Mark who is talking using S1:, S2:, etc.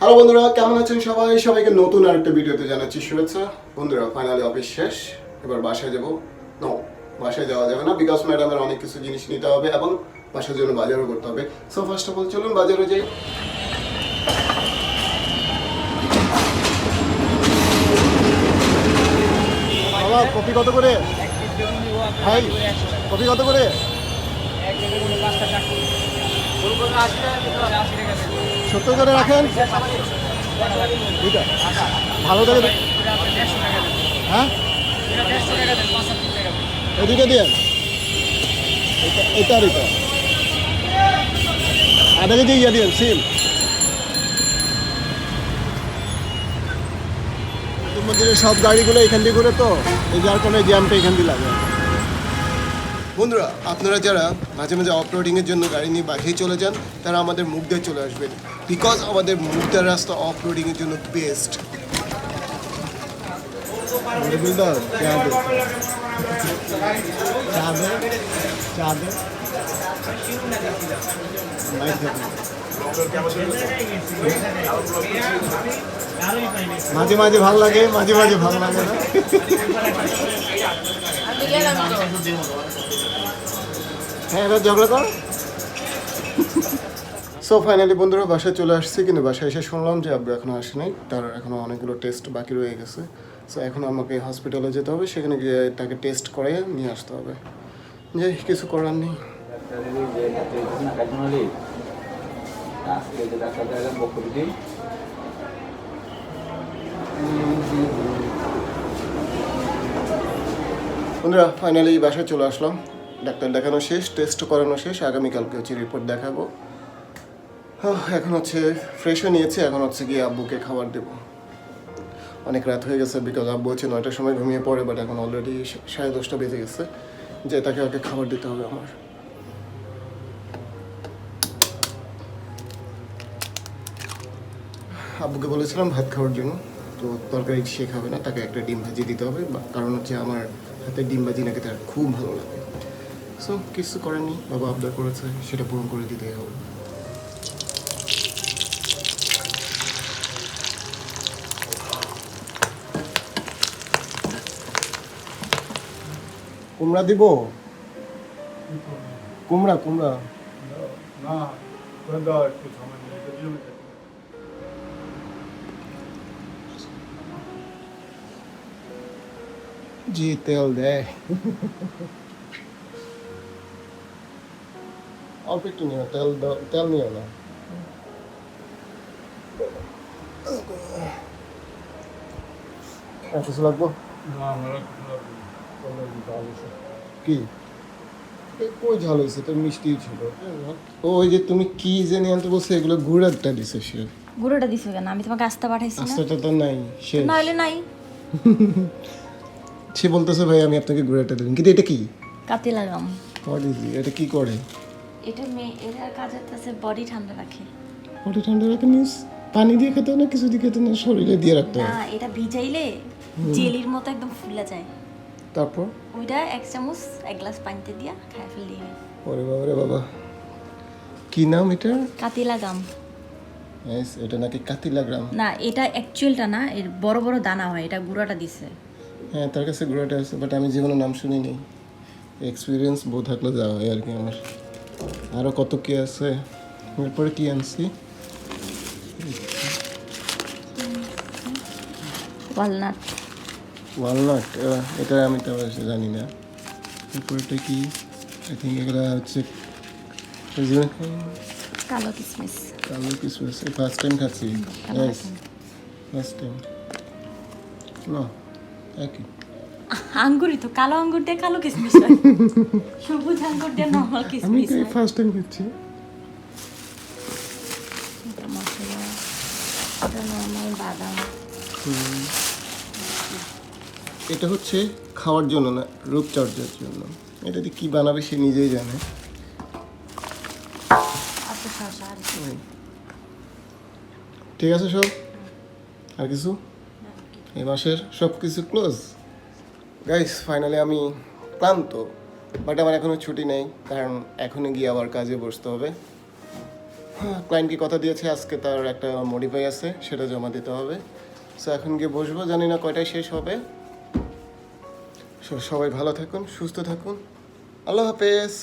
S1: Hello বন্ধুরা, কেমন আছেন সবাই? সবাইকে নতুন আরেকটা ভিডিওতে জানাচ্ছি শুভেচ্ছা। বন্ধুরা, ফাইনালি অফিস শেষ, এবার বাসায় যাব। নো, বাসায় যাওয়া যাবে না, বিকজ ম্যাডামের অনেক কিছু জিনিস নিতে হবে এবং বাসার জন্য বাজারও করতে হবে। সো ফার্স্ট অফ অল চলুন বাজারে যাই। বাবা, কপি কত করে ভাই? কপি কত করে? সত্তর করে রাখেন। দুইটা ভালো থাকে। হ্যাঁ, এদিকে দিয়ে এটা আর এটা আধা কেজি ইয়ে দিয়ে সিম। মন্দিরের সব গাড়িগুলো এখান দিয়ে ঘুরে, তো এই যার কোনো জ্যামটা এখান দিয়ে লাগে। বন্ধুরা, আপনারা যারা মাঝে মাঝে অফ রোডিংয়ের জন্য গাড়ি নিয়ে বাহিরে চলে যান, তারা আমাদের মুগদায় চলে আসবেন, বিকজ আমাদের মুগদার রাস্তা অফ রোডিংয়ের জন্য বেস্ট। মাঝে মাঝে ভালো লাগে, মাঝে মাঝে ভালো লাগে না। হ্যাঁ, এবার ঝগড়া কর। সো ফাইনালি বন্ধুরা, বাসায় চলে আসছি, কিন্তু বাসায় এসে শুনলাম যে আব্বু এখনো আসে নাই, তার এখনো অনেকগুলো টেস্ট বাকি রয়ে গেছে। সো এখন আমাকে হসপিটালে যেতে হবে, সেখানে গিয়ে তাকে টেস্ট করে নিয়ে আসতে হবে। যে কিছু করার নেই। বন্ধুরা, ফাইনালি বাসায় চলে আসলাম, ডাক্তার দেখানো শেষ, টেস্ট করানো শেষ, আগামীকালকে হচ্ছে রিপোর্ট দেখাবো। এখন হচ্ছে ফ্রেশও নিয়েছি, এখন হচ্ছে গিয়ে আব্বুকে খাবার দেবো। অনেক রাত হয়ে গেছে, বিকজ আব্বু হচ্ছে 9টার সময় ঘুমিয়ে পড়ে, বাট এখন অলরেডি 10:30 বেজে গেছে, যে তাকে ওকে খাবার দিতে হবে আমার। আব্বুকে বলেছিলাম ভাত খাওয়ার জন্য, তো তরকারি সে খাবে না, তাকে একটা ডিম ভাজি দিতে হবে, কারণ হচ্ছে আমার হাতে ডিম ভাজি নাকি তার খুব ভালো লাগে। সো কিছু করেনি, বাবা আবদার করেছে, সেটা পূরণ করে দিতেই হবে। কুমড়া দিব? কুমড়া কুমড়া
S2: না, একটু সময় নিয়ে
S1: জি, তেল দেয় অল্প একটু নিও, তেল তেল নিও না। আর কিছু লাগবো?
S2: না, আমার
S1: কি কই ঝাল হয়েছে? তোর মিষ্টি ছিল। ওই যে তুমি কি জানি আনতে বলছো, এগুলো গুড়াটা দিছে সে।
S3: গুঁড়োটা দিছো কেন? আমি তোমাকে আস্তা পাঠাইছি না?
S1: আস্তাটা তো নাই, সে
S3: না হলে নাই।
S1: সে বলতেছে ভাই আমি আপনাকে গুড়াটা দিলাম, কিন্তু এটা কি?
S3: কাতি লাগাম।
S1: What is it? এটা কি করে?
S3: এটা এটার কাজ হচ্ছে বডি ঠান্ডা রাখে।
S1: বডি ঠান্ডা রাখে মিন্স পানি দিয়ে খেতে হয় না কিছু দিয়ে খেতে না, শরীরে দিয়ে রাখতে
S3: না,
S1: হয়?
S3: এটা ভিজাইলে জেলির মতো একদম ফুলে যায়।
S1: তারপর
S3: ওইটা 1 চামচ 1 গ্লাস পানিতে দিয়া খায় ফেললি।
S1: ওরে বাবা রে বাবা, কি নাম এটা?
S3: কাতি লাগাম।
S1: এস, এটা নাকি কাতিলা গ্রাম?
S3: না, এটা অ্যাকচুয়ালটা না, এর বড় বড় দানা হয়, এটা গুঁড়াটা দিছে।
S1: হ্যাঁ, তার কাছে গুড়াটা আছে, বাট আমি জীবনে নাম শুনিনি। এক্সপিরিয়েন্স বউ থাকলে যাওয়া হয় আর কি আমার। আরও কত কি আছে, এরপরে কি আনছি?
S3: ওয়ালনাট।
S1: ওয়ালনাট, এটা আমি তো জানি না। এরপরটা কি? আই থিঙ্ক এগুলো হচ্ছে
S3: কালো কিশমিশ।
S1: কালো কিশমিশ। ফার্স্ট টাইম খাচ্ছি।
S3: কালো
S1: ইয়েস, ফার্স্ট টাইম। না, একই।
S3: আঙ্গুরই তো, কালো আঙ্গুর দিয়ে কালো কিশমিশ হয়। সবুজ আঙ্গুর দিয়ে নরমাল
S1: আমি
S3: কিশমিশ হয়।
S1: ফার্স্ট টাইম খাচ্ছি।
S3: এটা মশলা, এটা নরমাল বাদাম।
S1: এটা হচ্ছে খাওয়ার জন্য না, রূপচর্চার জন্য। এটা দিয়ে কী বানাবে সে নিজেই জানে।
S3: আচ্ছা, শসা আর কি।
S1: ঠিক আছে সব, আর কিছু? এই মাসের সব কিছু ক্লোজ। গাইস, ফাইনালি আমি ক্লান্ত, বাট আমার এখনও ছুটি নেই, কারণ এখনই গিয়ে আবার কাজে বসতে হবে। ক্লায়েন্টকে কথা দিয়েছে আজকে তার একটা মডিফাই আছে, সেটা জমা দিতে হবে। সো এখন গিয়ে বসবো, জানি না কয়টায় শেষ হবে। সবাই ভালো থাকুন, সুস্থ থাকুন, আল্লাহ হাফেজ।